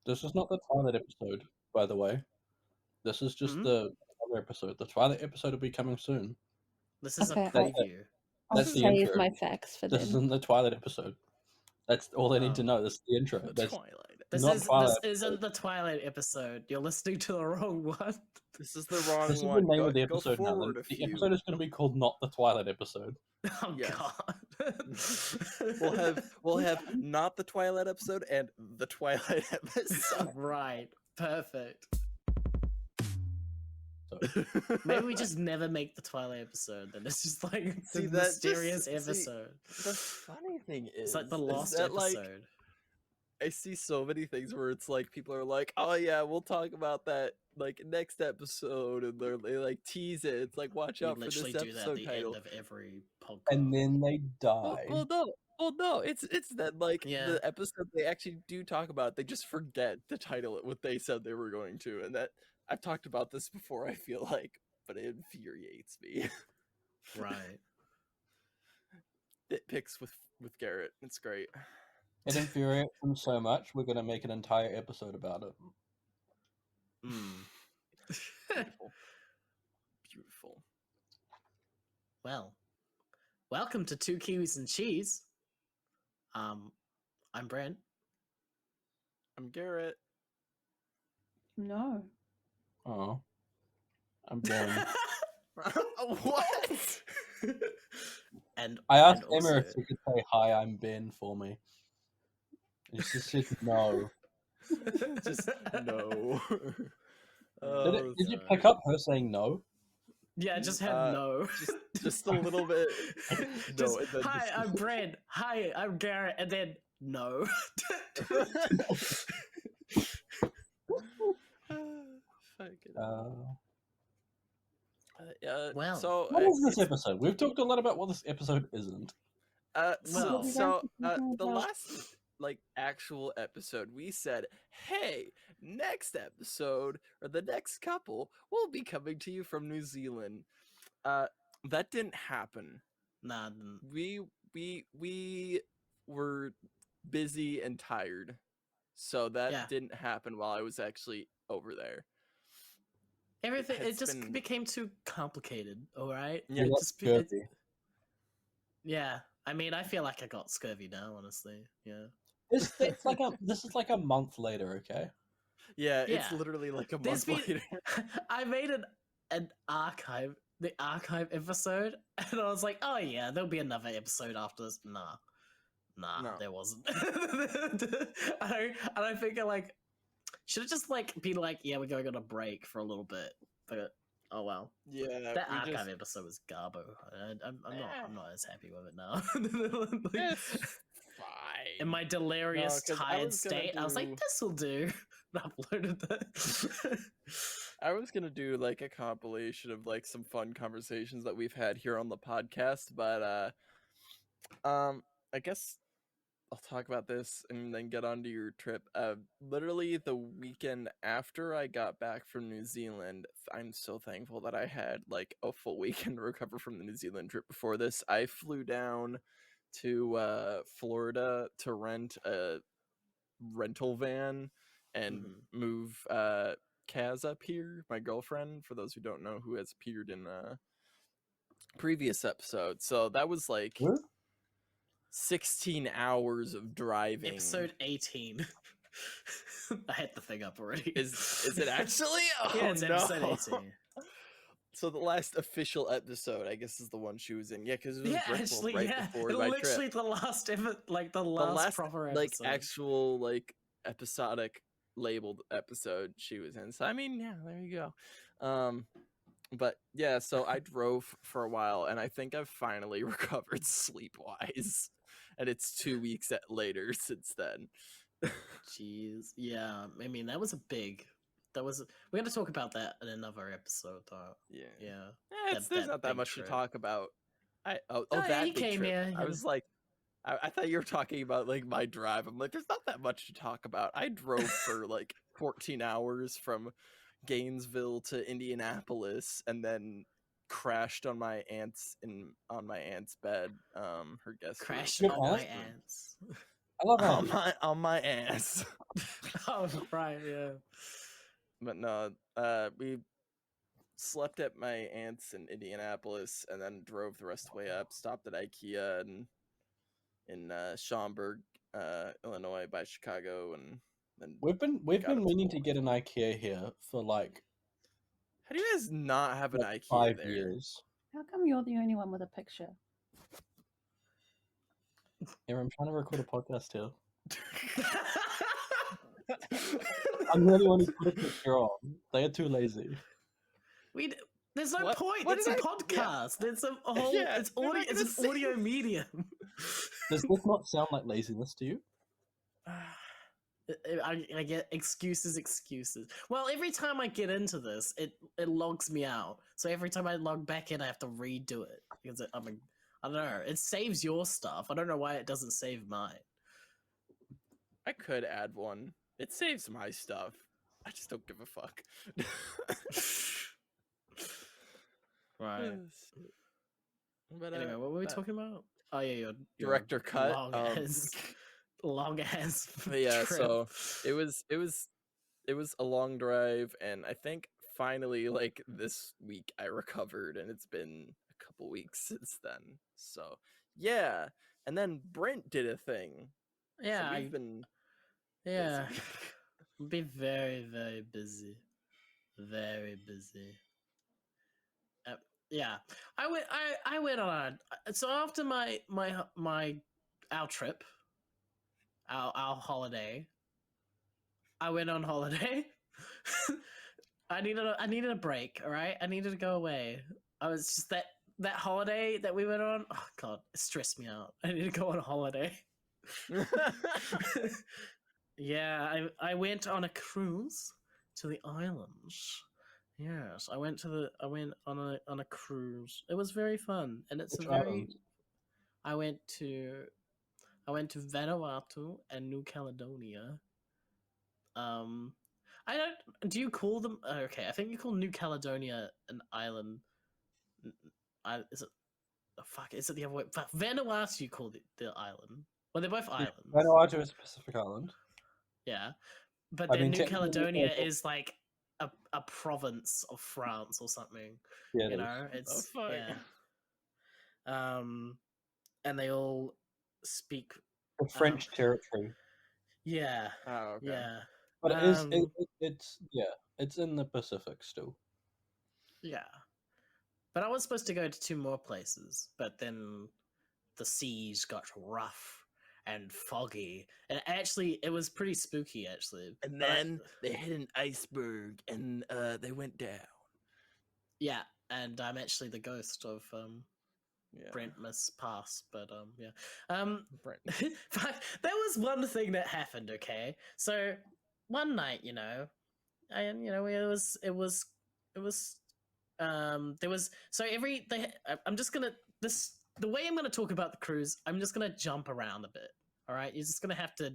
This is not the Twilight episode, by the way. This is just the other episode. The Twilight episode will be coming soon. This is Okay, a preview. I'll That's the save intro. my facts for This then. isn't the Twilight episode. That's all they need to Oh. know. This is the intro. The That's Twilight. This not Twilight isn't the Twilight episode. You're listening to the wrong one. This is the wrong This is the one. name Go, of the go episode now. forward a The few. episode is going to be called Not the Twilight Episode. Oh Yes. God. we'll have not the Twilight episode and the Twilight episode. Right. Perfect. So, Maybe we just never make the Twilight episode. Then it's just like See, the that just- mysterious see, episode. The funny thing is, It's like the is lost that, like, episode. I see so many things where it's like people are like, "Oh yeah, we'll talk about that like next episode," and they like tease it. It's like, watch We out for this literally do that at episode the title. end of every podcast. and then they die. Well, no, it's that like Yeah. the episode they actually do talk about. They just forget to title it what they said they were going to, and that I've talked about this before. I feel like, but it infuriates me. Right. Nitpicks with Garrett. It's great. It infuriates them so much, we're going to make an entire episode about it. Beautiful. Beautiful. Well, welcome to 2Kiwis&Cheese. I'm Brent. I'm Garrett. No. Oh. I'm done. What? And I asked and Emma also- if she could say, "Hi, I'm Ben," for me. And she said no. Just no. Did you pick up her saying no? Yeah, I just had no. just a little bit. Just, No, and then hi, just- I'm Brent. Hi, I'm Garrett. And then no. Well, so What is this episode? We've talked a lot about what this episode isn't. Well- the last like actual episode we said, hey, next episode or the next couple will be coming to you from New Zealand. That didn't happen. nah, We were busy and tired, so that Yeah. didn't happen while I was actually over there. everything, it It's just been- became too complicated, alright? Yeah, We got Just be- it's- scurvy. yeah. I mean, I feel like I got scurvy now, honestly. Yeah. This is like a month later, okay? Yeah, it's Yeah. literally like a There's month been- later. I made an archive, the archive episode, and I was like, oh yeah, there'll be another episode after this. Nah, No. there wasn't. I think I like should have just like been like, yeah, we're going on a break for a little bit, but oh well. Yeah, That we archive just- episode was garbo. I'm not as happy with it now. It's fine. In my delirious, 'cause I tired was gonna state, I was like, do- this will do. And uploaded that. I was gonna do like a compilation of like some fun conversations that we've had here on the podcast, but I guess I'll talk about this and then get on to your trip. Literally the weekend after I got back from New Zealand, I'm so thankful that I had like a full weekend to recover from the New Zealand trip before this. I flew down to Florida to rent a rental van and move Kaz up here, my girlfriend, for those who don't know, who has appeared in previous episodes. So that was like Huh? 16 hours of driving. Episode 18. I had the thing up already. Is it actually? Oh, yeah, it's episode no. 18. So the last official episode, I guess, is the one she was in. Yeah, because it was Yeah, Bristol actually, right yeah. before my Literally trip. the last ever, like the The last proper episode. like actual like episodic labeled episode she was in. So I mean, yeah, there you go. But yeah, so I drove for a while, and I think I've finally recovered sleep-wise, and it's 2 weeks later since then. Jeez, yeah. I mean, that was a big. We're gonna talk about that in another episode, though. Yeah, Yeah. there's that not that big much trip. to talk about. Oh, That he big came trip. here, I and- was like, I thought you were talking about like my drive. I'm like, there's not that much to talk about. I drove for like 14 hours from Gainesville to Indianapolis, and then crashed on my aunt's bed. Her guest room. Crash Your on my ass? ants. I love how on my ass. Oh Oh, right, yeah. But no, we slept at my aunt's in Indianapolis and then drove the rest of the way up, stopped at IKEA and in Schaumburg, Illinois by Chicago, and then We've been got up to meaning to Portland. get an IKEA here for like How do you guys not have an IKEA 5 there? years. How come you're the only one with a picture? Here, I'm trying to record a podcast here. I'm the only one who put a picture on. They are too lazy. There's no What? point. What It's did a I- yeah. podcast. It's a whole. Yeah, it's they're audio. not It's gonna an see audio it. medium. Does this not sound like laziness to you? I get excuses. Well, every time I get into this, it logs me out. So every time I log back in, I have to redo it because I don't know. It saves your stuff. I don't know why it doesn't save mine. I could add one. It saves my stuff. I just don't give a fuck. Right. But, Anyway, what were we talking about? Oh yeah, your Director cut. long ass. But yeah, trip. so it was a long drive, and I think finally, like this week, I recovered, and it's been a couple weeks since then. So yeah, and then Brent did a thing. Yeah, so we've been yeah. busy. Be very, very busy. Very busy. Yeah, I went on. So after our trip, our holiday, I went on holiday. I needed a break. All right, I needed to go away. I was just that holiday that we went on. Oh god, it stressed me out. I need to go on a holiday. Yeah, I went on a cruise to the islands. Yes, I went on a cruise. It was very fun, and it's Which a very. island? I went to Vanuatu and New Caledonia. I don't. Do you call them? Okay, I think you call New Caledonia an island. Is it? Oh, fuck, is it the other way? Fuck, Vanuatu, you call it the island. Well, they're both islands. Vanuatu is a Pacific island. Yeah, but I then mean, New technically, Caledonia also- is like a province of France or something. Yeah, it You is. know, it's fuck? yeah. And they all speak. The French territory. Yeah, Oh, okay. yeah, But it's in the Pacific still. yeah. But I was supposed to go to 2 more places, but then the seas got rough and foggy, and actually, it was pretty spooky. Actually, And But then they hit an iceberg, and they went down. yeah, and I'm actually the ghost of Yeah, Brent Miss Pass, but yeah. Brent. There was one thing that happened. Okay, so one night, and there was I'm just gonna the way I'm gonna talk about the cruise. I'm just gonna jump around a bit. All right, you're just gonna have to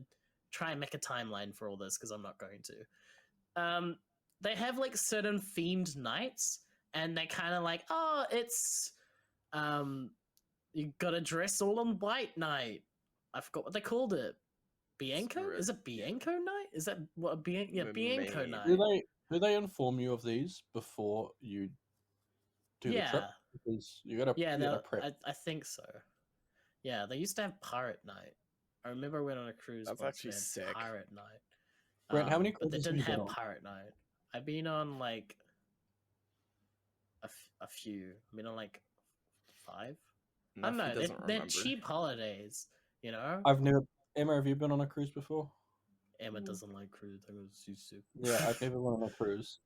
try and make a timeline for all this because I'm not going to. They have like certain themed nights, and they kind of like, oh, it's you gotta dress all in white night. I forgot what they called it. Bianco? Spirit. Is it Bianco night? Is that what a Bianco? Yeah, Bianco Maybe. night. Do they inform you of these before you do the trip? Yeah. Because you gotta prep. I think so. Yeah, they used to have pirate night. I remember I went on a cruise. That's once, actually we had sick. Pirate night. Brent, how many But they cruises have didn't you been have on? pirate night. I've been on like a few. I've been on like 5. I don't know. Nuffy doesn't They're remember. cheap holidays. I've never. Emma, have you been on a cruise before? Emma doesn't like cruise. I go Susu. Yeah, I've never been on a cruise.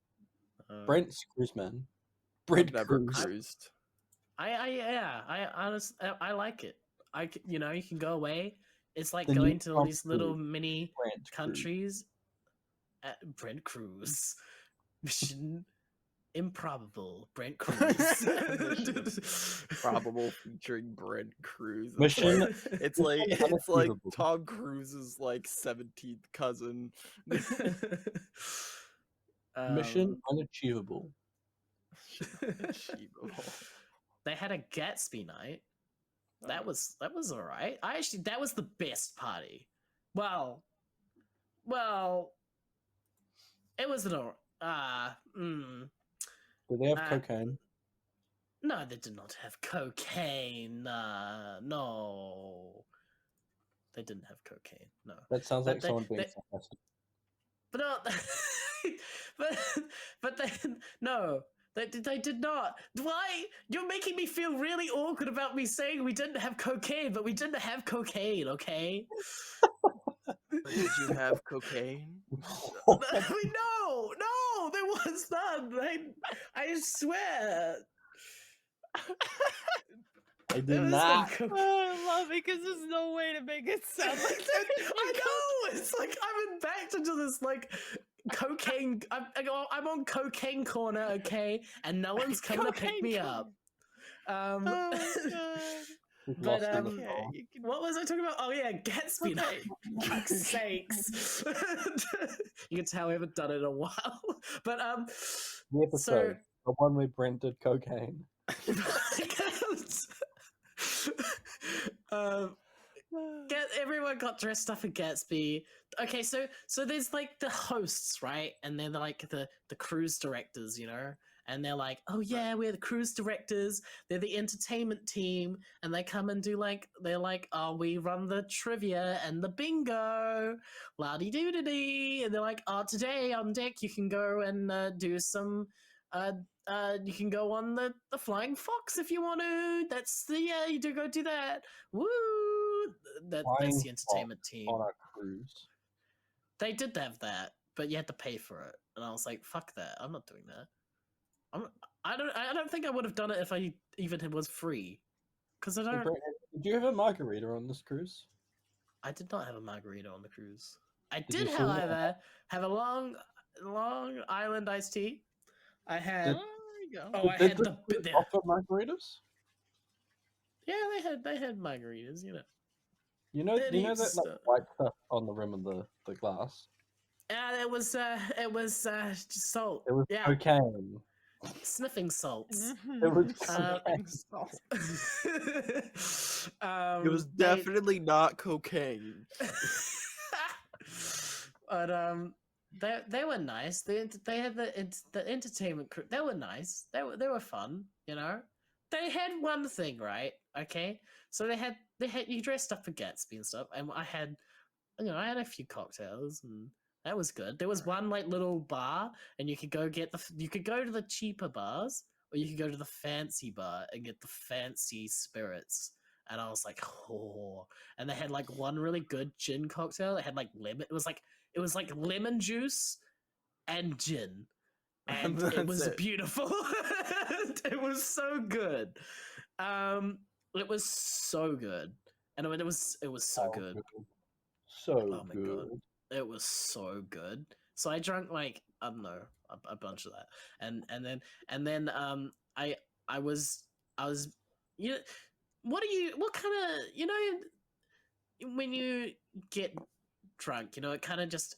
Um, Brent's cruise man. I've Brent never cruise. cruised. I honestly I like it. You can go away. It's like The new going to all Tom these little Cruise. mini Brent countries. At Brent Cruise. Mission Improbable. Brent Cruise. Probable featuring Brent Cruz. Mission. It's like Unachievable. Tom Cruise's like 17th cousin. Mission unachievable. Achievable. They had a Gatsby night. That was all right. That was the best party. Well, It was an Did they have Uh, cocaine? no, they did not have cocaine. No, they didn't have cocaine. No, That sounds but like someone being they sarcastic. but no, but then no. They did not. Why? You're making me feel really awkward about me saying we didn't have cocaine, but we didn't have cocaine, okay? But did you have cocaine? No, there was none. I swear. I There did was not. no I love it because there's no way to make it sound like I know. It's like I'm backed into this like cocaine. I'm on cocaine corner, okay, and no one's coming to pick Cocaine me corner. up. Oh my god. We've But, lost in the Okay, door. you can. what was I talking about? Oh yeah, Gatsby. Okay. Fuck's sakes. You can tell we haven't done it in a while. But The episode, the one where Brent did cocaine. Everyone got dressed up in Gatsby. Okay, so there's like the hosts, right? And they're like the cruise directors, you know? And they're like, oh yeah, we're the cruise directors. They're the entertainment team, and they come and do like they're like, oh, we run the trivia and the bingo, la di doo doo dee. And they're like, oh, today on deck you can go and do some. You can go on the Flying Fox if you want to. That's the you do go do that. Woo! That's Flying the entertainment team. On a cruise. They did have that, but you had to pay for it, and I was like, "Fuck that! I'm not doing that." I don't think I would have done it if I even was free, because I Hey, don't. Brent, did you have a margarita on this cruise? I did not have a margarita on the cruise. I Did you did, see that? however, have a long island iced tea. I had. Oh, there you go. Oh, I Did had the cruise the. offer margaritas? Yeah, they had margaritas, you know. You know They'd that eat like stuff. white stuff on the rim of the glass. It was just salt. It was Yeah, cocaine. sniffing salts. It was Um, cocaine. It was definitely not cocaine. But they were nice. They had the entertainment crew. They were nice. They were fun. You know, they had one thing right. Okay, so they had you dressed up for Gatsby and stuff, and I had a few cocktails and. That was good. There was one like little bar, and you could go to the cheaper bars, or you could go to the fancy bar and get the fancy spirits. And I was like, oh. And they had like one really good gin cocktail. It had like lemon. It was like lemon juice and gin, and it was That's it. beautiful. It was so good. It was so good, and it was so good. So Oh my good. God. It was so good. So I drank like I don't know a bunch of that, and then I was you know, what kind of when you get drunk, it kind of just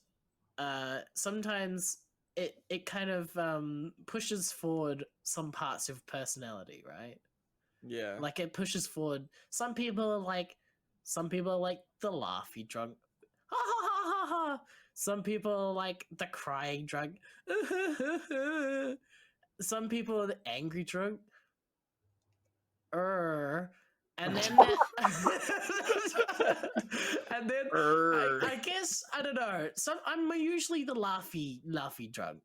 sometimes it kind of pushes forward some parts of personality, right? Yeah. Like it pushes forward. Some people are like the laughy drunk. Ha ha ha ha ha. Some people are like the crying drunk. Some people are the angry drunk. And then and then I guess I don't know. I'm usually the laughy drunk.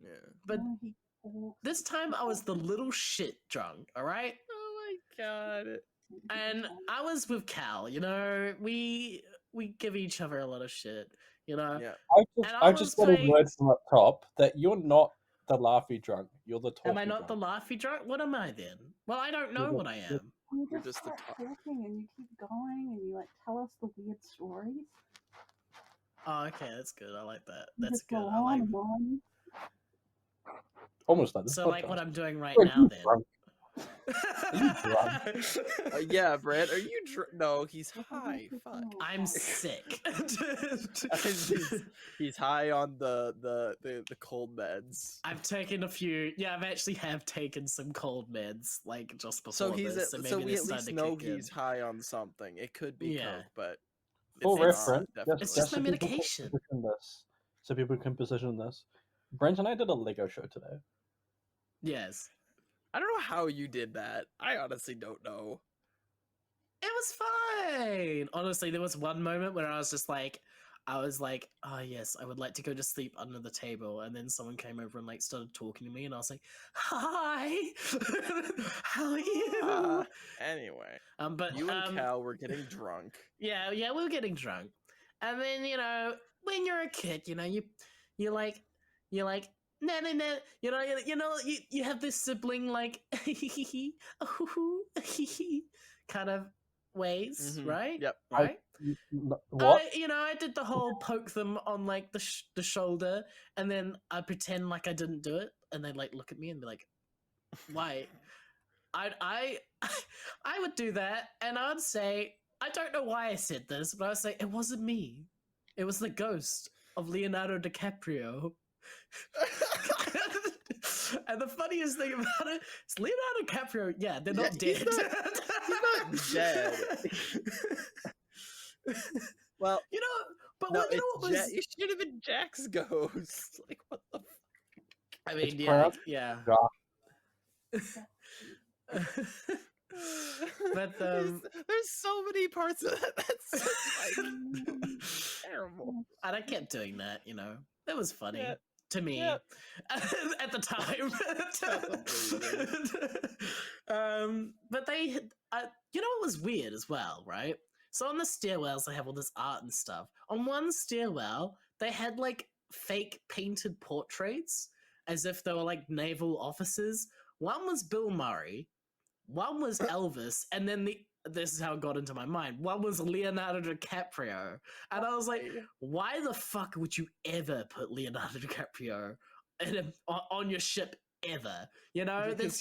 Yeah. But Oh, he talks this time I was the little shit drunk, all right? Oh my god. And I was with Cal, we give each other a lot of shit, Yeah. I just got a playing... word from up top that you're not the laughy drunk. You're the talky Am I not drunk. the laughy drunk? What am I then? Well, I don't know what I am. You You're just just the start talking and you keep going and you like tell us the weird stories. Oh, okay, that's good. I like that. You That's just go good. I like on and on. Almost like this so like what podcast. I'm doing right Wait, now you then. drunk? Are you drunk? Yeah, Brent. Are you? No, he's high. Fuck. I'm sick. He's high on the cold meds. I've taken a few. Yeah, I've actually taken some cold meds like just before So he's this. so we they're at least starting to know kick in. he's high on something. It could be Yeah. coke, but For It's- reference, definitely. it's just my for people medication. listening to this, so people can position this. Brent and I did a Lego show today. Yes. I don't know how you did that. I honestly don't know. It was fine. Honestly, there was one moment where I was like, oh yes, I would like to go to sleep under the table. And then someone came over and like started talking to me, and I was like, hi, how are you? Anyway, But you and Cal were getting drunk. yeah, we were getting drunk. And then, when you're a kid, you're like, no, no, no, you have this sibling like, kind of ways, Mhm. right? Yep. Right. What? I did the whole poke them on like the shoulder, and then I pretend like I didn't do it, and they like look at me and be like, "Why?" I I would do that, and I would say, I don't know why I said this, but I would say it wasn't me. It was the ghost of Leonardo DiCaprio. And the funniest thing about it is Leonardo DiCaprio, yeah, they're not Yeah, he's dead. not dead. Well, but no, what, what was? it should have been Jack's ghost. Like, what the? I mean, It's yeah, perhaps yeah. But there's so many parts of that that's just, like terrible. Mm. and I kept doing that. It was funny Yeah. to me Yeah. at the time. But they, it was weird as well, right? So on the stairwells, they have all this art and stuff. On one stairwell, they had like fake painted portraits as if they were like naval officers. One was Bill Murray, one was Elvis, and then this is how it got into my mind. One was Leonardo DiCaprio. And I was like, why the fuck would you ever put Leonardo DiCaprio on your ship ever? Because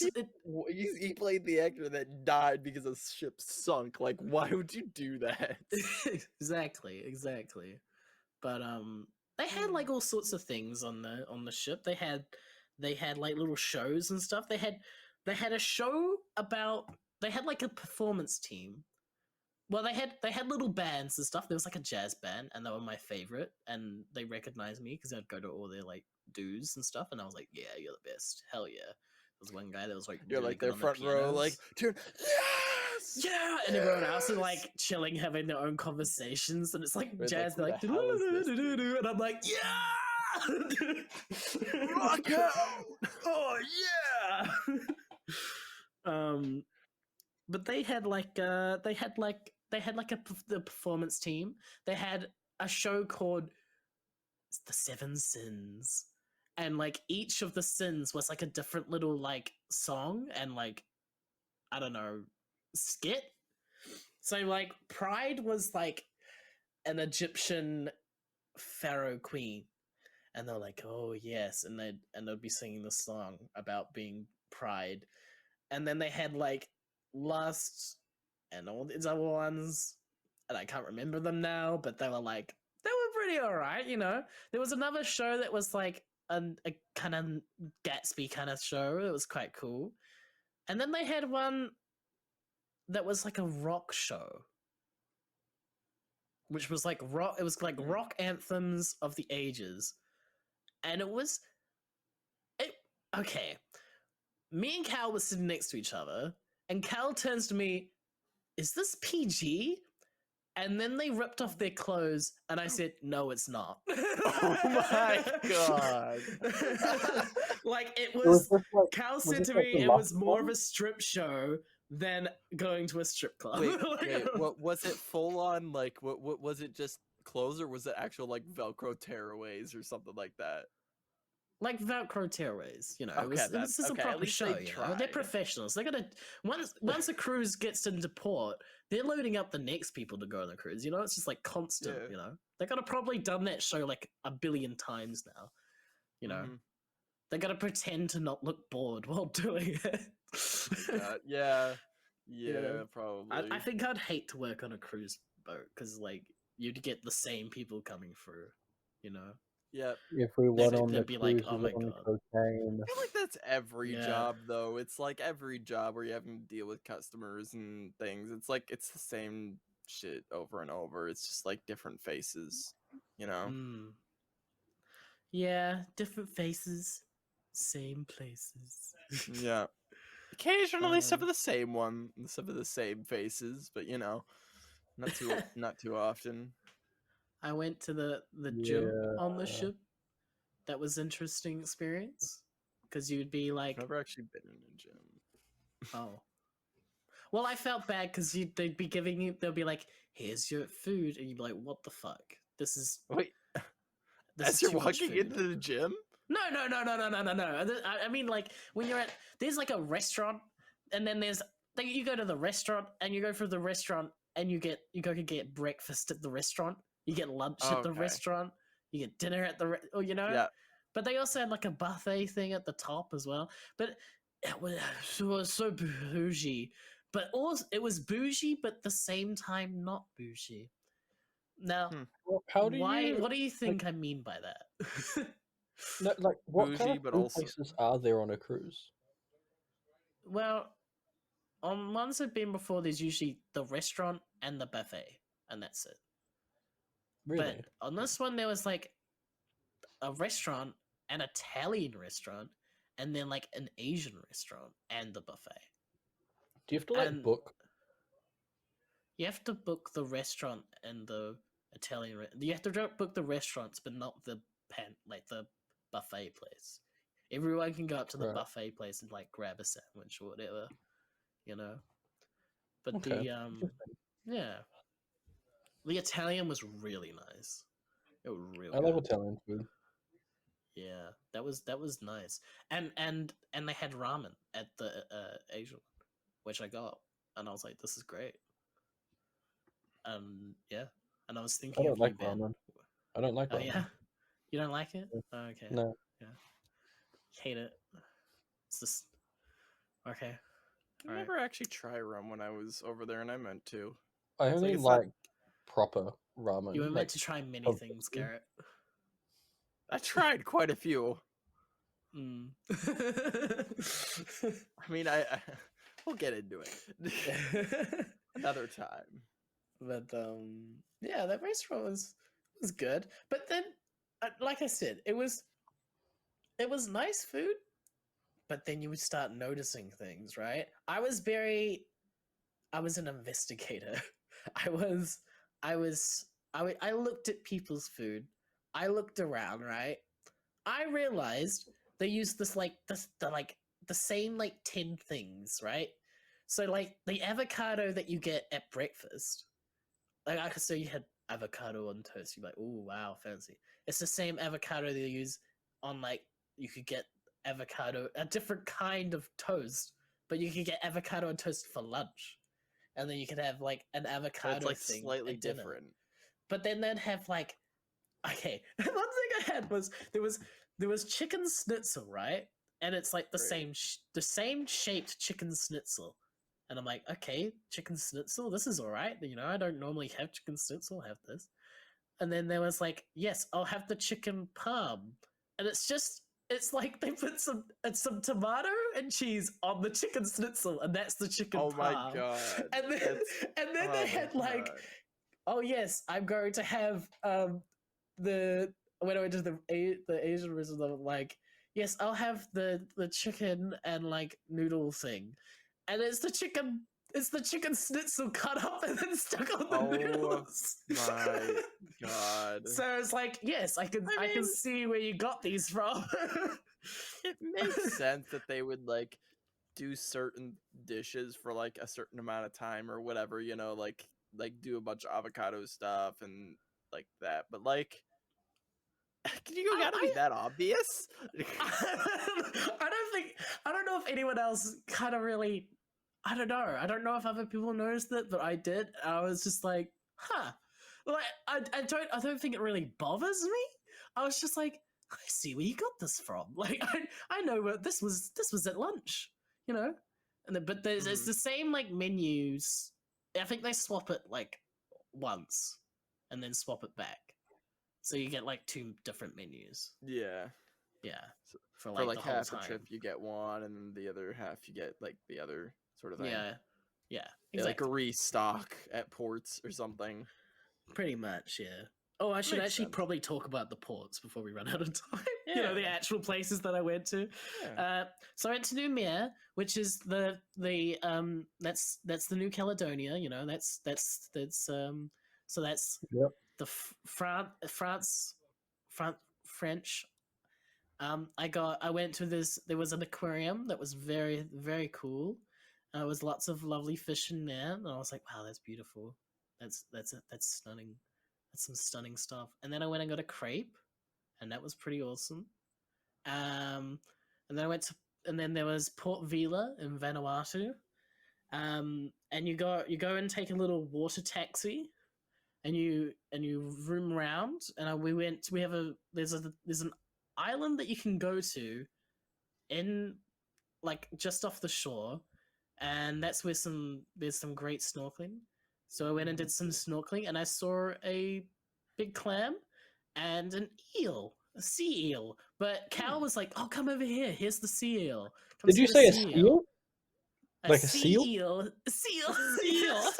he played the actor that died because the ship sunk. Like, why would you do that? Exactly. But they had like all sorts of things on the ship. They had like little shows and stuff. They had a show about, they had like a performance team. Well, they had little bands and stuff. There was like a jazz band, and they were my favorite, and they recognized me because I'd go to all their like dues and stuff, and I was like, yeah, you're the best, hell yeah. There was one guy that was like, You're really like good their on front the row, pianos. like, turn, yes, yeah, and everyone else is like chilling, having their own conversations, and it's like Wait, jazz. like, They're who like, the hell is this dude? and I'm like, yeah, rock out! oh yeah. But they had like the performance team. They had a show called The Seven Sins, and like each of the sins was like a different little like song and like, I don't know, skit. So like Pride was like an Egyptian pharaoh queen, and they're like, oh yes, and they'd be singing the song about being Pride. And then they had like Lust and all these other ones, and I can't remember them now, but they were pretty alright, There was another show that was like a kind of Gatsby kind of show. It was quite cool. And then they had one that was like a rock show, which was like rock. It was like rock anthems of the ages, and okay. Me and Cal were sitting next to each other, and Cal turns to me, is this PG? And then they ripped off their clothes, and I said, no, it's not. Oh my god. Like, it was was, just like, Cal was said this to like me the it was last more of one? a strip show than going to a strip club. Wait, what was it full on? Like, what was it just clothes, or was it actual like Velcro tearaways or something like that? Like Velcro tearaways, it Okay, was just a okay, at proper least show. they They're tried. professionals. They're gonna once a cruise gets into port, they're loading up the next people to go on the cruise. It's just like constant. Yeah. They're gonna probably done that show like a billion times now. Mhm. They're gonna pretend to not look bored while doing it. Yeah, Yeah. probably. I think I'd hate to work on a cruise boat because like you'd get the same people coming through. Yep. If we went They'd on the be like, cruise "Oh my on God." cocaine. I feel like that's every Yeah. job, though. It's like every job where you having to deal with customers and things. It's like it's the same shit over and over. It's just like different faces, Mm. Yeah, different faces, same places. Yeah. Occasionally some Um, of the same one, some of the same faces, but not too often. I went to the gym Yeah. on the ship. That was interesting experience because you'd be I've like, never actually been in a gym. oh, well, I felt bad because they'd be giving you, they'll be like, here's your food, and you'd be like, what the fuck? This is Wait, this as is you're too much walking food. into the gym? No. I mean, like when you're at, there's like a restaurant, and then there's like you go to the restaurant, and you go for the restaurant, and you go to get breakfast at the restaurant. You get lunch at the Okay. restaurant. You get dinner at the, or Yeah. But they also had like a buffet thing at the top as well. But it was so bougie. But also, it was bougie, but at the same time not bougie. Now, Well, how do why? you What do you think I mean by that? no, like what kind Bougie, of but food also places are there on a cruise? Well, on ones I've been before, there's usually the restaurant and the buffet, and that's it. Really? But on this one, there was like a restaurant, an Italian restaurant, and then like an Asian restaurant and the buffet. Do you have to like And book? you have to book the restaurant and the Italian. You have to book the restaurants, but not the like the buffet place. Everyone can go up to the Right. buffet place and like grab a sandwich or whatever, you know. But Okay. the yeah, the Italian was really nice. It was real I love good. Italian food. Yeah, that was nice. And they had ramen at the Asian one, which I got, and I was like, this is great. Yeah, and I was I thinking don't of like you, Ben. ramen. I don't like Oh ramen. yeah, you don't like it? Yeah. Oh, okay. No. Yeah, hate it. It's just okay. I Alright. never actually tried rum when I was over there, and I meant to. I It's only it's not- like proper ramen. You were meant like to try many pub things, food. Garrett. I tried quite a few. Mm. I mean, we'll get into it another time. But yeah, that restaurant was good. But then, like I said, it was nice food. But then you would start noticing things, right? I was an investigator. I looked at people's food. I looked around, right? I realized they used the same like 10 things, right? So like the avocado that you get at breakfast, so you had avocado on toast. You're like, oh wow, fancy. It's the same avocado they use on like you could get avocado, a different kind of toast, but you could get avocado on toast for lunch, and then you could have like an So avocado it's like thing slightly at dinner. different. But then they'd have like, okay, one thing I had was there was chicken schnitzel, right? And it's like the Right. same shaped chicken schnitzel. And I'm like, okay, chicken schnitzel, this is all right. You know, I don't normally have chicken schnitzel, I'll have this. And then there was like, yes, I'll have the chicken parm. And it's like they put some tomato and cheese on the chicken schnitzel, and that's the chicken Oh my parm. god. And then It's- they oh my had like, God. oh yes, I'm going to have the when I went to the Asian restaurant, like, yes, I'll have the chicken and like noodle thing, and it's the chicken schnitzel cut up and then stuck on the Oh noodles. my god. So it's like, yes, I can I mean- see where you got these from. It makes sense that they would like do certain dishes for like a certain amount of time or whatever, you know, like do a bunch of avocado stuff and like that. But like, you gotta be that obvious. I don't know if anyone else kind of really, I don't know. I don't know if other people noticed it, but I did. I was just like, huh. Like, I don't think it really bothers me. I was just like, I see where you got this from. Like, I know what this was at lunch, you know? And then, but it's the same like menus. I think they swap it like once and then swap it back. So you get like 2 different menus. Yeah. Yeah. So, For for like like the whole half a time. trip, you get one, and then the other half you get like the other sort of thing. Yeah. Yeah. Yeah, like Exactly. a restock at ports or something. Pretty much, yeah. Oh, I should Makes actually sense. probably talk about the ports before we run out of time. You Yeah. know, the actual places that I went to. Yeah. So I went to Numere, which is that's the New Caledonia. You know, that's so that's Yep. the French. I went to this. There was an aquarium that was very very cool. There was lots of lovely fish in there, and I was like, wow, that's beautiful. That's stunning. That's some stunning stuff. And then I went and got a crepe, and that was pretty awesome. And then I went to, and then there was Port Vila in Vanuatu. And you go and take a little water taxi, and you room around. And there's an island that you can go to, in like just off the shore, and that's where there's some great snorkeling. So I went and did some snorkeling, and I saw a big clam and an eel, a sea eel. But Cal was like, "Oh, come over here. Here's the sea eel. Come Did see you the say a sea seal? A Like a sea seal? eel. A seal. Seal.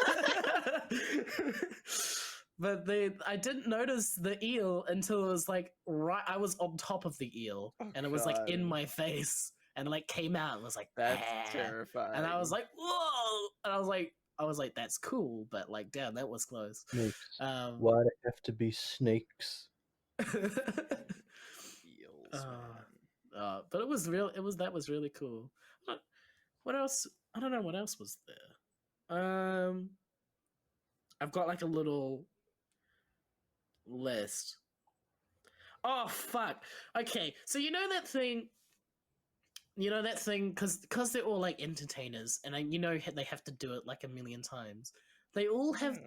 But I didn't notice the eel until it was like I was on top of the eel, Oh, and it was like in God. my face, and like came out and was like, That's "Ah." terrifying. And I was like, whoa, and I was like, that's cool, but like, damn, that was close. Snakes. Um, Why do they have to be snakes? eels, uh, man. but it was real. That was really cool. What else? I don't know what else was there. I've got like a little list. Oh fuck. Okay, so you know that thing. Because they're all like entertainers, and they have to do it like a million times. They all have.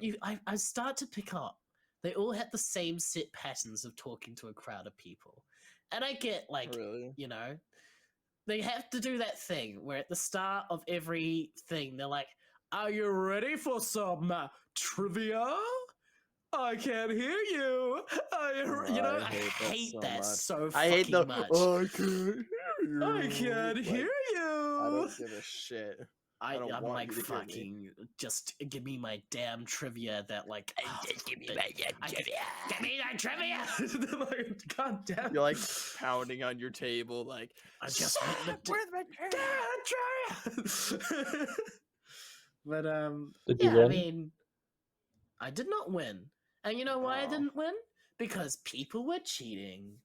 I start to pick up. They all have the same set patterns of talking to a crowd of people, and I get like, Really? they have to do that thing where at the start of every thing they're like, "Are you ready for some trivia? I can't hear you. I hate that so I hate fucking the. much. I can't hear you. I can't Like, hear you. I don't give a shit. don't I'm want like, you to hear me. fucking, just give me my damn trivia that, like, Just give me my damn trivia. Give me that trivia! Like, God damn. You're like pounding on your table, like, I just want the where's my trivia? damn trivia! But, Did you yeah, I win? mean, I did not win. And you know why I Oh. didn't win? Because people were cheating.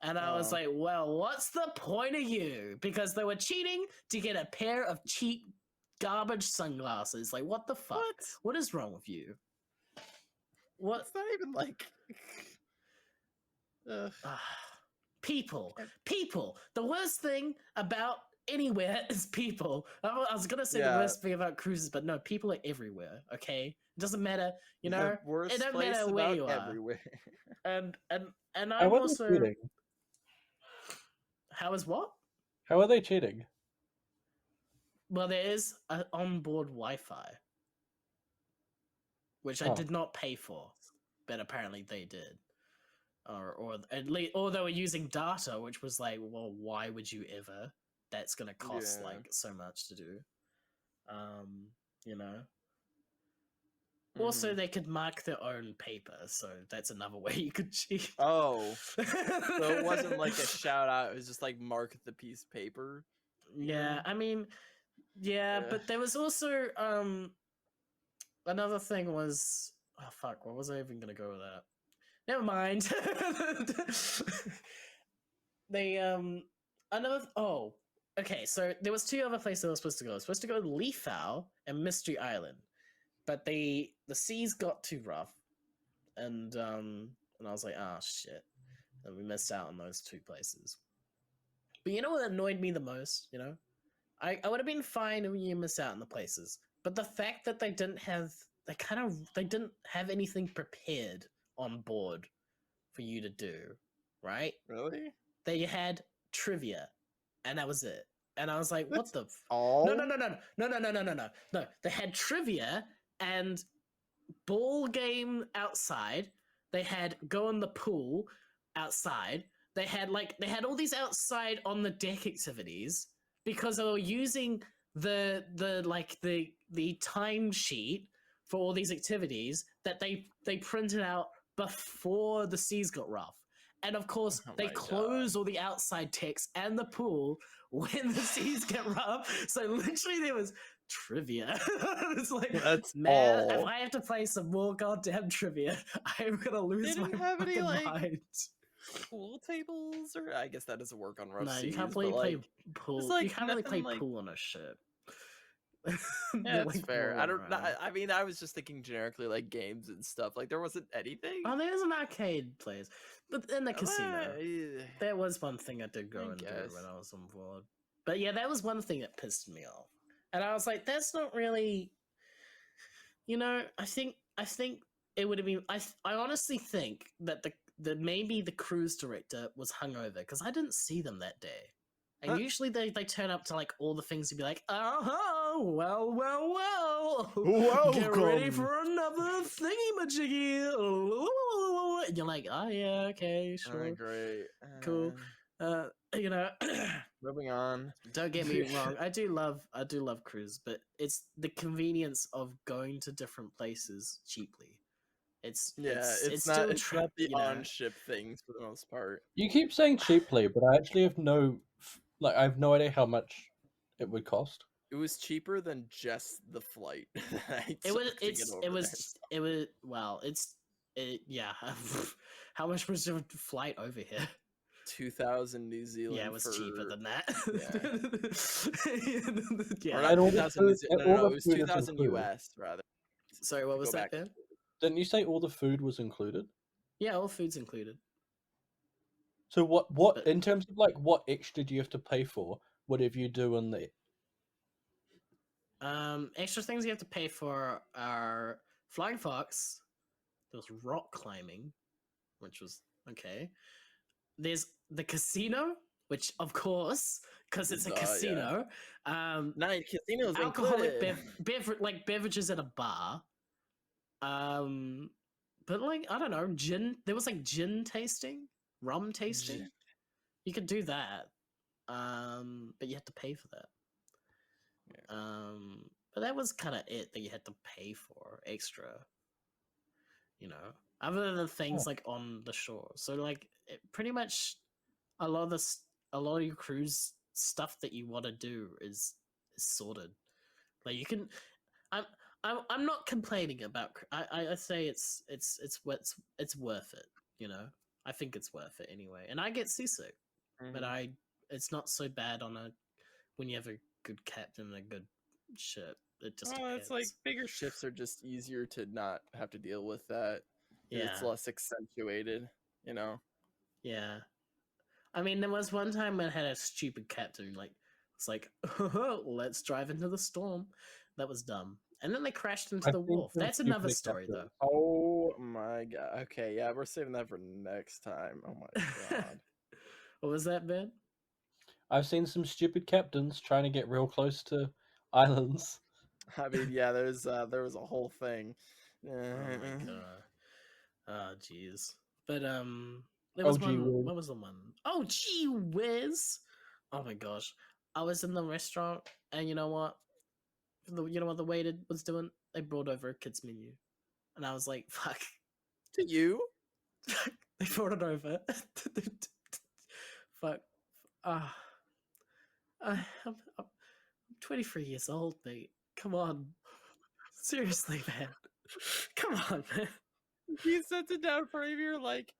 And I was Oh. like, well, what's the point of you? Because they were cheating to get a pair of cheap garbage sunglasses. Like, what the fuck? What is wrong with you? What? It's not even like. People. The worst thing about anywhere is people. I was gonna say the Yeah. worst thing about cruises, but no, people are everywhere. Okay, it doesn't matter. You know, The worst it don't place matter where about you are. everywhere. And How I'm are they also. cheating? How is what? How are they cheating? Well, there is an onboard Wi-Fi, which I Oh. did not pay for, but apparently they did, or at least, or they were using data, which was like, well, why would you ever? That's gonna cost Yeah. like so much to do. You know. Also, they could mark their own paper, so that's another way you could cheat. Oh, so it wasn't like a shout out. It was just like mark the piece of paper. Yeah, I mean, yeah, Ugh. but there was also another thing was, oh fuck, what was I even gonna go with that? Never mind. They okay, so there was two other places I was supposed to go. I was supposed to go to Leafau and Mystery Island, but the seas got too rough, and I was like, ah, shit, and we missed out on those two places. But you know what annoyed me the most? You know, I would have been fine when you miss out on the places, but the fact that they didn't have anything prepared on board for you to do, right? Really? They had trivia, and that was it. And I was like, what the? All? No. They had trivia and ball game outside. They had go in the pool outside. They had all these outside on the deck activities because they were using the timesheet for all these activities that they printed out before the seas got rough. And of course, Oh they my God. close all the outside decks and the pool when the seas get rough. So literally, there was trivia. It's like, That's man, if all. I have to play some more goddamn trivia, I'm gonna lose my didn't have any, fucking like, mind. Pool tables, or I guess that doesn't work on rough No, seas. you can't but, really play like, pool. like, You can't really play nothing, like- pool on a ship. yeah, They're, that's like, fair. I rolling don't. around. I mean, I was just thinking generically, like games and stuff. Like there wasn't anything. Oh, there's an arcade place, but in the casino, Yeah. there was one thing I did go I and do guess. when I was on board. But yeah, that was one thing that pissed me off, and I was like, "That's not really." You know, I think it would have been. I honestly think that the maybe the cruise director was hungover because I didn't see them that day. And Huh. usually they turn up to like all the things to be like, oh, well, get ready Welcome." for another thingy majiggy. And you're like, oh yeah, okay, sure, Great. cool. You know, Moving on. don't get me wrong, I do love cruise, but it's the convenience of going to different places cheaply. It's still It's not the you know, on-ship things for the most part. You keep saying cheaply, but I actually have I have no idea how much it would cost. It was cheaper than just the flight. yeah. How much was your flight over here? 2,000 New Zealand. Yeah, it was cheaper than that. Yeah. Or Yeah. not all the 2,000 food- New Zealand. all No, the it was food is 2,000 included. US rather. Sorry, what was Go that, back. Ben? Didn't you say all the food was included? Yeah, all food's included. So what But- in terms of like what extra do you have to pay for? Whatever you do on the Extra things you have to pay for are flying fox. There was rock climbing, which was okay. There's the casino, which of course, because it's a Yeah. casino. Night casinos Alcoholic included. beverages at a bar. But like I don't know, gin. There was like gin tasting, rum tasting. Gin. You could do that. But you had to pay for that. But that was kind of it that you had to pay for extra. You know, other than things like on the shore. So like, pretty much, a lot of your cruise stuff that you want to do is sorted. Like you can, I'm not complaining about. I say it's worth it. You know, I think it's worth it anyway. And I get seasick, but it's not so bad when you have a good captain and a good ship. It just depends. It's like bigger ships are just easier to not have to deal with that. Yeah. It's less accentuated, you know. Yeah. I mean, there was one time when I had a stupid captain, like, it's like, let's drive into the storm. That was dumb. And then they crashed into the wharf. That's another story, though. Oh my god. Okay, yeah, we're saving that for next time. Oh my god. What was that, Ben? I've seen some stupid captains trying to get real close to islands. I mean, yeah, there was a whole thing. Oh my god. Oh, jeez. But, there Oh, was gee one, whiz. what was the one? Oh, gee whiz! Oh my gosh. I was in the restaurant, and you know what? You know what the waiter was doing? They brought over a kid's menu. And I was like, fuck. To you? They brought it over. Fuck. I'm 23 years old, mate. Come on. Seriously, man. Come on, man. He sets it down for you. You're like,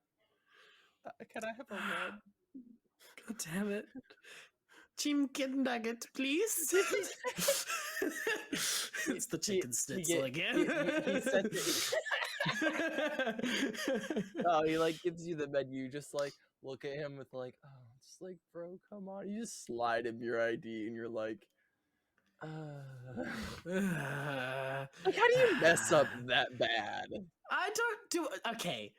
can I have a red? God damn it. Chicken nugget, please. It's the chicken schnitzel again. He sent it. Oh, he like gives you the menu. Just like look at him with like, oh, just like, bro, come on. You just slide him your ID, and you're like, like, how do you mess up that bad? I don't do it. Okay,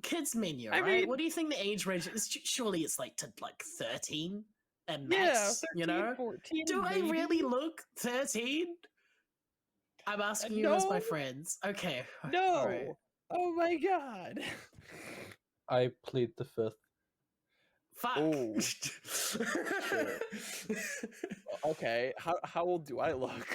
kids menu. I Right? mean- What do you think the age range is? Surely it's like to like 13 and max. Yeah, 13, you know. 14, Do I maybe? really look 13? I'm asking you as my No. friends. Okay. No. alright. Oh my god. I plead the fifth. Fuck. Oh. Okay. How old do I look?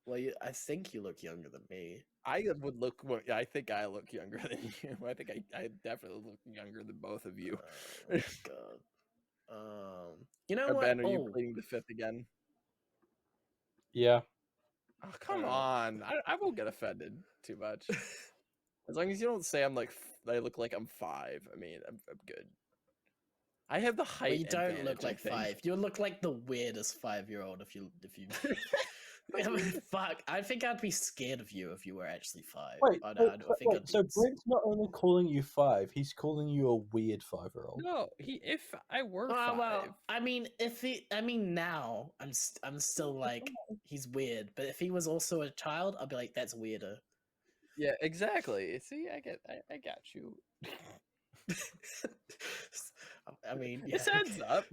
Well, I think you look younger than me. I would look. I think I look younger than you. I think I definitely look younger than both of you. Oh my god. You know what? Ben, are you Oh, pleading the fifth again? Yeah. Oh, come on! I won't get offended too much. As long as you don't say I'm like I look like I'm 5. I mean, I'm good. I have the height. well, you don't advantage, look I like think. 5. You look like the weirdest 5-year-old if you. I mean, fuck. I think I'd be scared of you if you were actually 5. Wait, I wait, think wait, so Brent's not only calling you 5, he's calling you a weird 5-year-old. No, if I were 5. Well, I mean, now I'm still like he's weird, but if he was also a child, I'd be like that's weirder. Yeah, exactly. See, I got you. I mean, yeah. This adds up.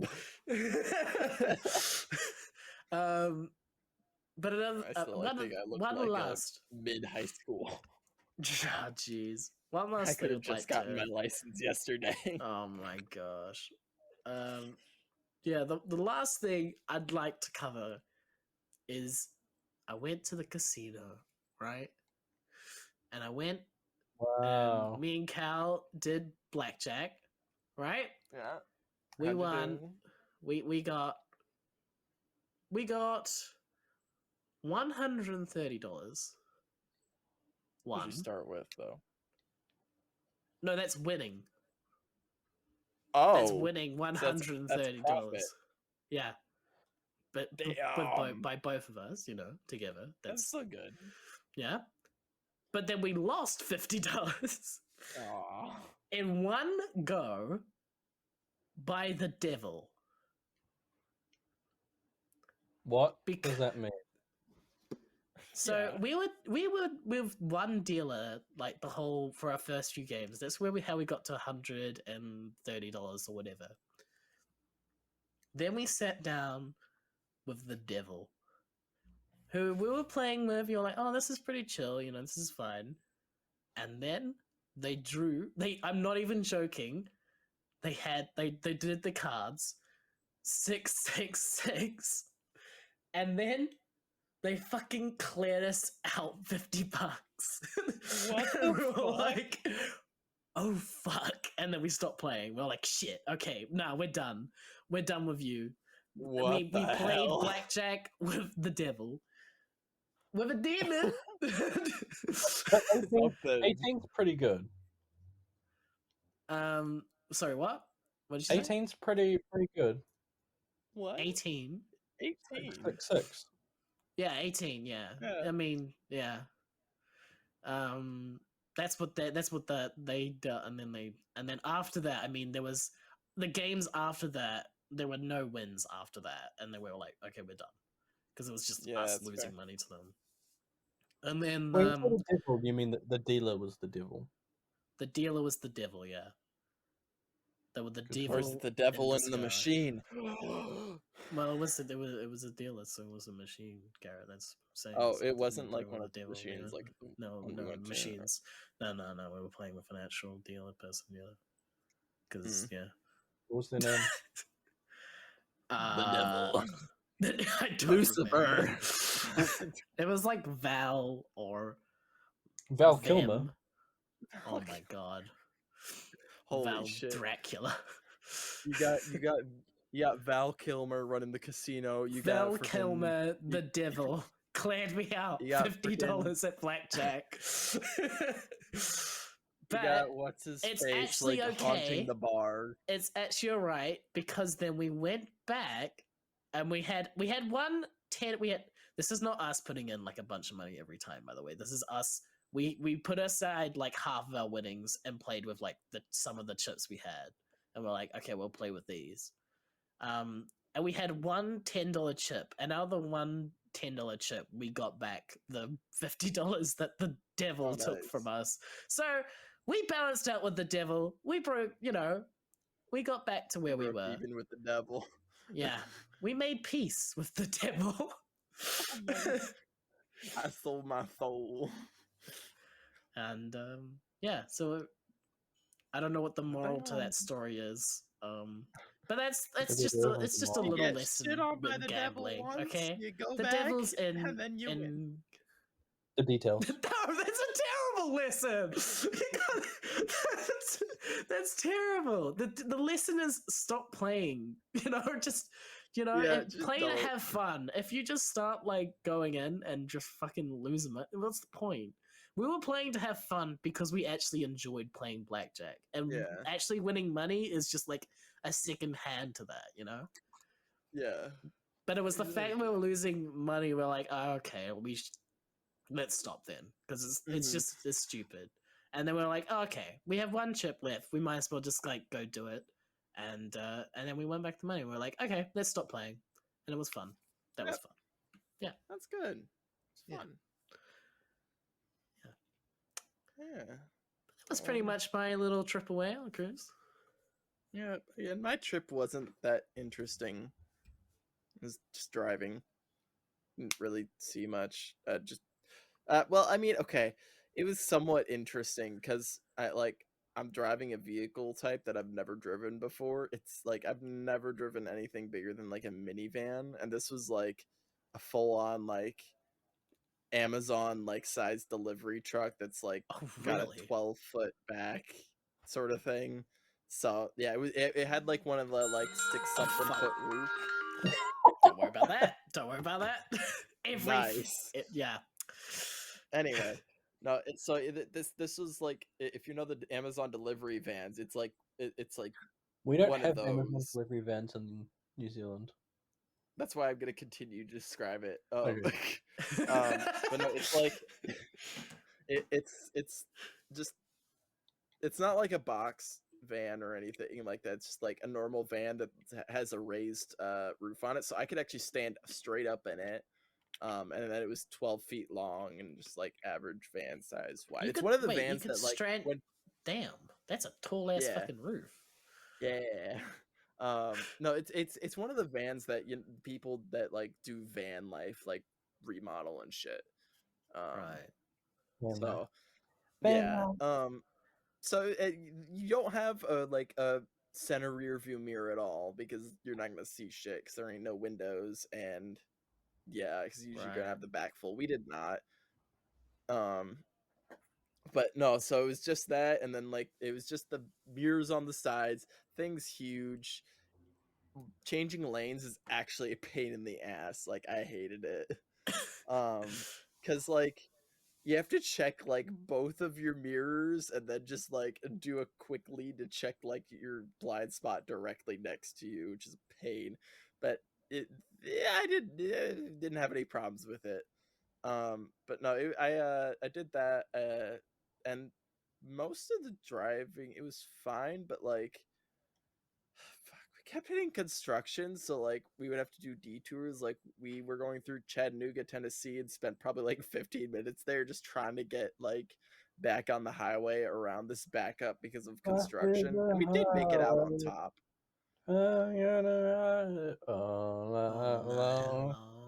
But another I still think I look one like last. mid high school. Oh, jeez. One I last could thing have I'd like just gotten my to. license yesterday. Oh my gosh. Yeah, the last thing I'd like to cover is I went to the casino, right? And I went Wow. and me and Cal did blackjack, right? Yeah. We How'd you won. do? We got $130. What'd One. you start with though? No, that's winning. Oh, That's winning that's $130. profit. Yeah. But Damn. by both of us, together. That's so good. Yeah. But then we lost $50 Aw. in one go by the devil. What does that mean? So Yeah. we were with one dealer like the whole for our first few games. That's how we got to $130 or whatever. Then we sat down with the devil, who we were playing with. You're like, oh, this is pretty chill. This is fine. And then they drew. I'm not even joking. They did the cards 666, and then they fucking cleared us out $50. What And the we were fuck? like, oh fuck! And then we stopped playing. We're like, shit. Okay, nah, we're done. We're done with you. What we the played hell? blackjack with the devil, with a demon. But 18's pretty good. Sorry, what? What did you say? 18's pretty good. What? 18. 18. 6. Yeah, 18. Yeah. Yeah. I mean, yeah. That's what they done, and then after that, I mean, there was the games after that. There were no wins after that, and they were like, okay, we're done, because it was just Yeah, us that's losing fair. money to them. And then When you say the devil, you mean the dealer was the devil? the dealer was the devil. Yeah. They were the devil. Or is it the devil in the disguise. machine? Well, it was a dealer, so it was a machine, Garrett. That's saying. Oh, So it wasn't they like were one the of the devil, machines, yeah. like No, when we went to- machines. No. We were playing with an actual dealer person, yeah. Because yeah, What was their name? the devil. I don't Lucifer. remember. It was like Val or Val them. Kilmer. Oh my god. Holy Val shit! Dracula. You got Val Kilmer running the casino. You Val got Kilmer, the devil, cleared me out You got $50 at blackjack. You But got what's his it's face actually like okay. haunting the bar. it's actually alright, because then we went back and we had 110. This is not us putting in like a bunch of money every time, by the way. This is us. We put aside like half of our winnings and played with like some of the chips we had, and we're like, okay, we'll play with these. And we had one $10 chip, and out of the one $10 chip, we got back the $50 that the devil took nice. from us. So we balanced out with the devil. We broke, we got back to where we Broke were. even with the devil. Yeah, we made peace with the devil. I sold my soul. And yeah, so I don't know what the moral to that story is. But that's just a You little get lesson shit on by with the gambling. devil once, Okay, you go the back, devil's in and then you win. The details. No, that's a terrible lesson. That's terrible. The lesson is stop playing. Just Yeah, and just play to don't. have fun. If you just start like going in and just fucking losing it, what's the point? We were playing to have fun because we actually enjoyed playing blackjack, and Yeah. actually winning money is just like a second hand to that. Yeah. But it was the Yeah. fact we were losing money. We're like, oh, okay, let's stop then because it's stupid. And then we're like, oh, okay, we have one chip left. We might as well just like go do it. And then we went back to money. We're like, okay, let's stop playing. And it was fun. That was Yep. fun. Yeah. That's good. It's Yeah. fun. Yeah. That was pretty much my little trip away on a cruise. Yeah. Yeah. My trip wasn't that interesting. It was just driving. Didn't really see much. Well, I mean, okay, it was somewhat interesting because I'm driving a vehicle type that I've never driven before. It's like I've never driven anything bigger than like a minivan, and this was like a full on like Amazon like size delivery truck that's like Oh, got really? a 12-foot back sort of thing. So yeah, it had like one of the like 6-something fuck. foot roof. Don't worry about that. Don't worry about that. Nice. Yeah. Anyway, no, this was like if you know the Amazon delivery vans, it's like it's like We don't one of have Amazon those. delivery vans in New Zealand. That's why I'm gonna continue to describe it. Okay. But no, it's like it's just it's not like a box van or anything like that. It's just like a normal van that has a raised roof on it, so I could actually stand straight up in it. And then it was 12 feet long and just like average van size wide. It's one of the vans that like Damn, that's a tall ass Yeah. fucking roof. Yeah. No, it's one of the vans that people that like do van life like remodel and shit. Right. So Van yeah. life. So you don't have a center rear view mirror at all because you're not gonna see shit because there ain't no windows and yeah, because usually you're gonna have the back full. We did not. But no, so it was just that, and then like it was just the mirrors on the sides, things huge. Changing lanes is actually a pain in the ass. Like I hated it. Because like you have to check like both of your mirrors and then just like do a quick lead to check like your blind spot directly next to you, which is a pain. But I didn't have any problems with it. But no, I did that, and most of the driving it was fine, but like, fuck, we kept hitting construction, so like we would have to do detours. Like we were going through Chattanooga, Tennessee, and spent probably like 15 minutes there just trying to get like back on the highway around this backup because of construction. And we did make it out on top.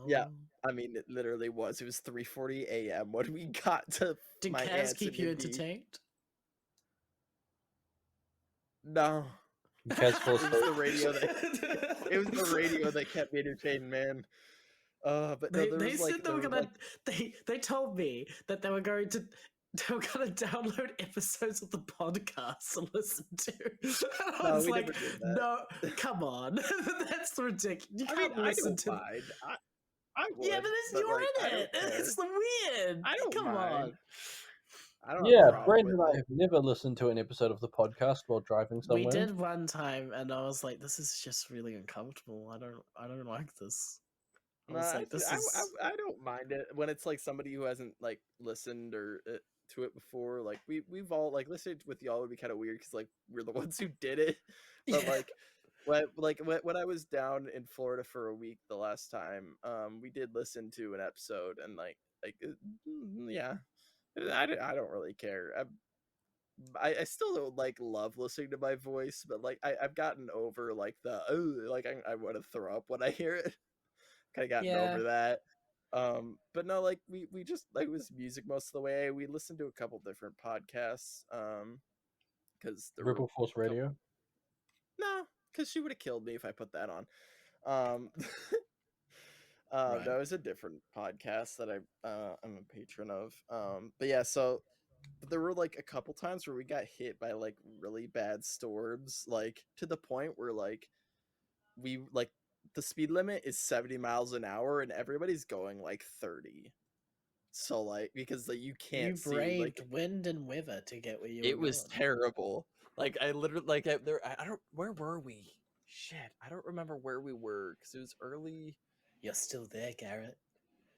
Yeah. I mean, it literally was. It was 3:40 a.m. when we got to Did my Kaz aunt's keep in you Indy. entertained? No. Kaz full It was the radio that it was the radio that kept me entertained, man. But no, there They was said like they were there gonna. was, They told me that they were going to. They were gonna download episodes of the podcast to listen to. And I No, was we like, never did that. no, come on, that's ridiculous. You I can't mean, I listen don't to. mind. I would. Yeah, but you're like, I in don't it. care. It's the weird. I don't Come mind. on. I don't have Yeah, a problem Brent with and I it. have never listened to an episode of the podcast while driving somewhere. We did one time, and I was like, "This is just really uncomfortable. I don't like this." I No, was like, "This is." I don't mind it when it's like somebody who hasn't like listened or to it before. Like we've all like listened with y'all would be kind of weird because like we're the ones who did it. But Yeah. when I was down in Florida for a week the last time, we did listen to an episode and yeah, I don't really care. I still don't like love listening to my voice, but like I've gotten over like the like I want to throw up when I hear it. Kind of gotten Yeah. over that. But no, like we just like it was music most of the way. We listened to a couple different podcasts. Because the Ripple Force Radio. No, because she would have killed me if I put that on. Right. That was a different podcast that I'm a patron of. But yeah, but there were like a couple times where we got hit by like really bad storms, like to the point where like we like the speed limit is 70 miles an hour and everybody's going like 30. So like because like you You can't see braved like wind and weather to get where you were it was going. terrible. Like I literally like I don't where were we? Shit, I don't remember where we were because it was early. You're still there, Garrett.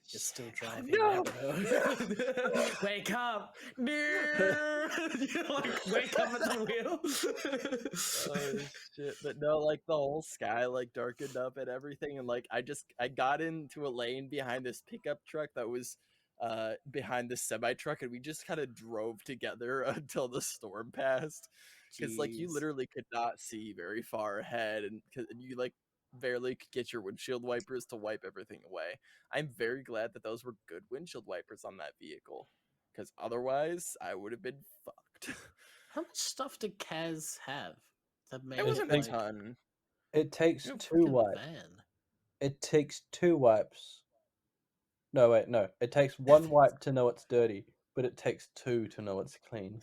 You're still Shit. driving No, that road. no. Wake up! No! You're like, wake up at the wheel. Oh shit! But no, like the whole sky like darkened up and everything, and like I got into a lane behind this pickup truck that was behind this semi truck, and we just kind of drove together until the storm passed. Because like you Jeez. literally could not see very far ahead, and you like barely could get your windshield wipers to wipe everything away. I'm very glad that those were good windshield wipers on that vehicle, because otherwise I would have been fucked. How much stuff did Kaz have that made It It wasn't it a takes like ton. it takes Yeah, a two freaking wipes. van? It takes 2 wipes. No, wait, no. It takes 1 wipe to know it's dirty, but it takes 2 to know it's clean.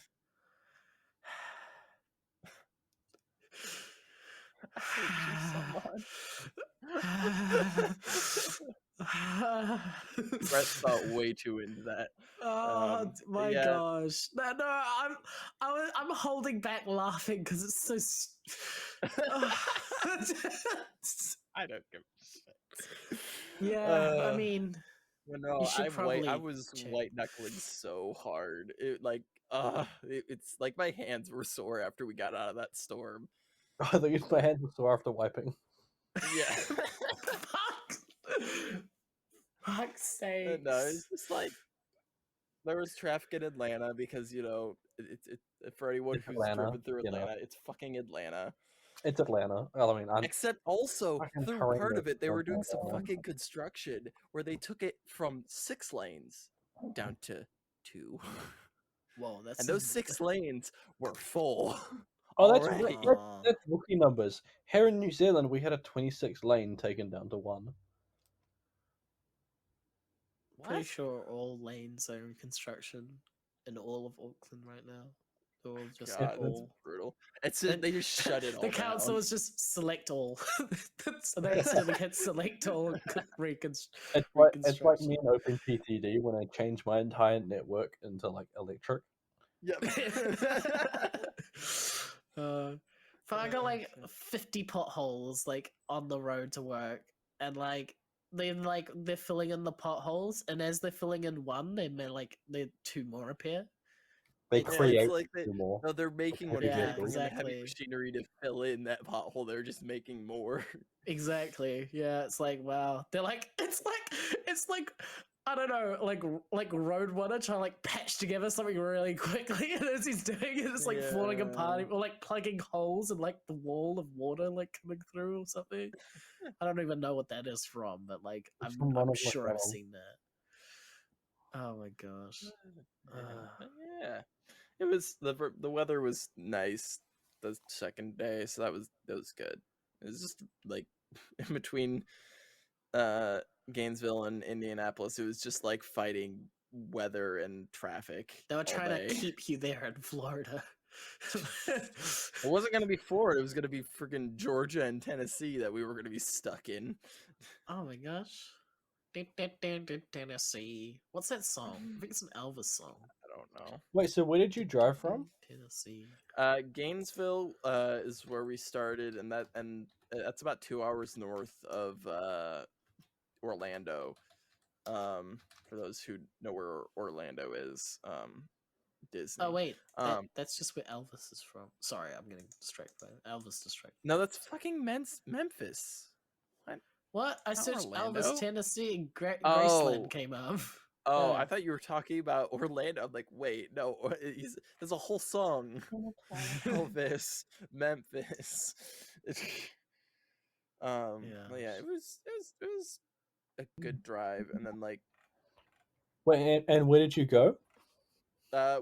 I hate you so much. Brett thought way too into that. Oh my Yeah, gosh! No, I'm holding back laughing because it's so. I don't give a shit. Yeah, I mean, But you no, should I probably was check. white knuckling so hard. It's like my hands were sore after we got out of that storm. I think my hands were sore after wiping. Yeah. Fuck! Fuck's No, sakes. it's just like there was traffic in Atlanta because for anyone It's who's Atlanta, driven through you know. Atlanta, it's fucking Atlanta. It's Atlanta. I mean, I'm Except also fucking through part horrendous. of it, they were doing some Atlanta. fucking construction where they took it from 6 lanes down to 2, Whoa, that's and those 6 lanes were full Oh, that's already. that's rookie numbers. Here in New Zealand, we had a 26 lane taken down to 1. pretty What? sure all lanes are in construction in all of Auckland right now. They're all just God, that's all. brutal. It's just, they just shut it all The council down. was just select all, so they accidentally hit select all It's like reconstruction. me and OpenPTD when I changed my entire network into like electric. Yep. But I got like 50 potholes like on the road to work, and like they're filling in the potholes, and as they're filling in one, they like 2 more appear. They It's create It's like 2 more. no, they're making one. heavy Instead Yeah, of putting in the heavy exactly. machinery to fill in that pothole, they're just making more. Exactly. Yeah, it's like wow. They're like it's like I don't know, like Roadrunner trying to like patch together something really quickly, and as he's doing it, it's like falling apart, or like plugging holes in like the wall of water like coming through or something. I don't even know what that is from, but like It's from I'm Ronald sure I've McDonald. seen that. Oh my gosh. Yeah, it was the weather was nice the second day, so that was good. It was just like in between Gainesville and Indianapolis, it was just like fighting weather and traffic. They were all trying day. to keep you there in Florida. It wasn't gonna be Florida. It was gonna be freaking Georgia and Tennessee that we were gonna be stuck in. Oh my gosh. Tennessee. What's that song? I think it's an Elvis song. I don't know. Wait, so where did you drive from? Tennessee. Gainesville is where we started, and that's about 2 hours north of Orlando. For those who know where Orlando is, Disney. Oh wait, that's just where Elvis is from. Sorry, I'm getting distracted by Elvis distracted. No, that's fucking Memphis. What? I Not searched Orlando. Elvis, Tennessee, and Graceland Oh. came up. Oh, Yeah. I thought you were talking about Orlando. I'm like, wait, no, there's a whole song. Elvis, Memphis. Well, yeah, it was a good drive, and then like Wait, and where did you go?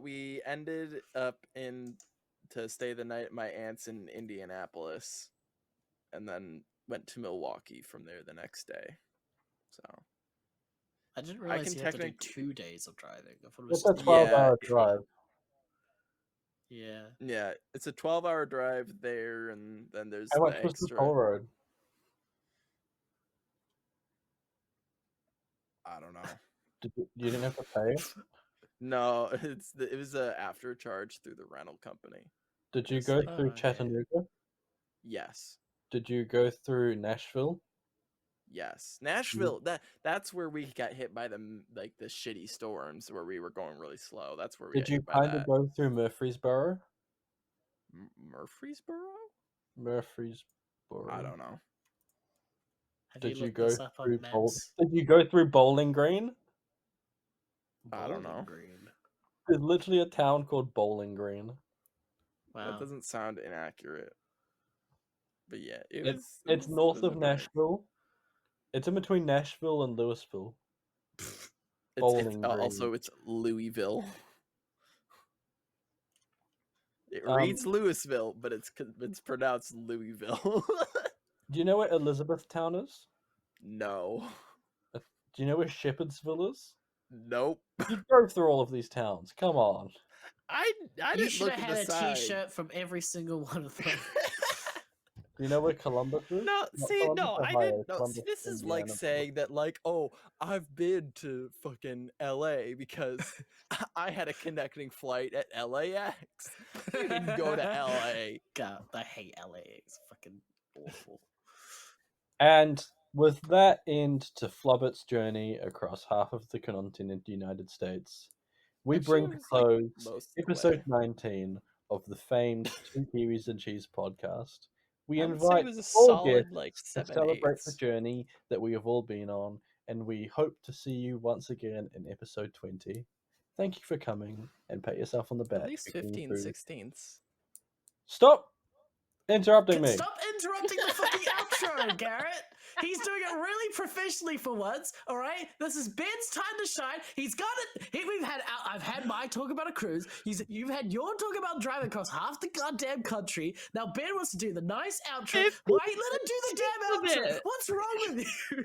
we ended up to stay the night at my aunt's in Indianapolis, and then went to Milwaukee from there the next day. So I didn't I realize can you had to do technically- 2 days of driving. I thought it was It's just a a 12-hour Yeah. drive. Yeah. yeah, it's a 12-hour drive there, and then there's How the much was the extra. toll road? I don't know. You didn't have to pay? No, it was a after charge through the rental company. Did you It's go like- through okay. Chattanooga? Yes. Did you go through Nashville? Yes, Nashville. That's where we got hit by the shitty storms where we were going really slow. That's where we Did got you hit by kind of that. go through Murfreesboro? Murfreesboro? Murfreesboro. I don't know. Have Did you you looked go this up through on maps? Did you go through Bowling Green? I don't know. Bowling Green. There's literally a town called Bowling Green. Wow. That doesn't sound inaccurate. But yeah, It's north it was of a drive. Nashville. It's in between Nashville and Louisville. It's Bowling also Green. it's Louisville. It Um, reads Louisville, but it's pronounced Louisville. Do you know where Elizabethtown is? No. Do you know where Shepherdsville is? Nope. You drove through all of these towns. Come on. I You didn't should look have at had the a side. T-shirt from every single one of them. Do you know where Columbus is? No, Not see, Columbus, no, I Ohio, didn't know. See, Columbus, this is like Indiana. saying that, like, oh, I've been to fucking LA because I had a connecting flight at LAX. You didn't go to LA. God, I hate LA. It's fucking awful. And with that end to Flubbert's journey across half of the continent United States, we Actually, bring it to was, like, close most of the episode way. 19 of the famed 2Kiwis&Cheese podcast. We I would say it invite was a all solid, guests like, to 7 celebrate the 8s. journey that we have all been on, and we hope to see you once again in episode 20. Thank you for coming, and pat yourself on the back. At least for getting 15 through. 16ths. Stop interrupting me. Stop interrupting the fucking outro, Garrett. He's doing it really professionally for once. All right, this is Ben's time to shine. He's got it. I've had my talk about a cruise. You've had your talk about driving across half the goddamn country. Now Ben wants to do the nice outro. Why let him do the damn outro? What's wrong with you?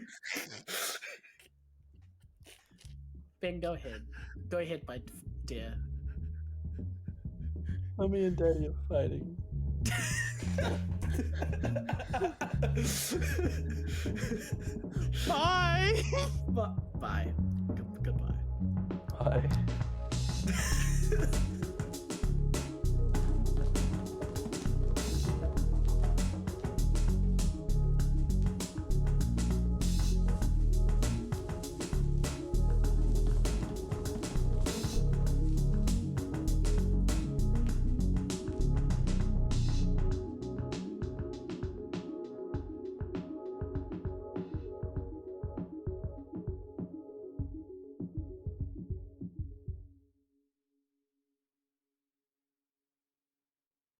Ben, go ahead. Go ahead, my dear. Mommy and Daddy are fighting. Bye! Bye. Goodbye. Bye.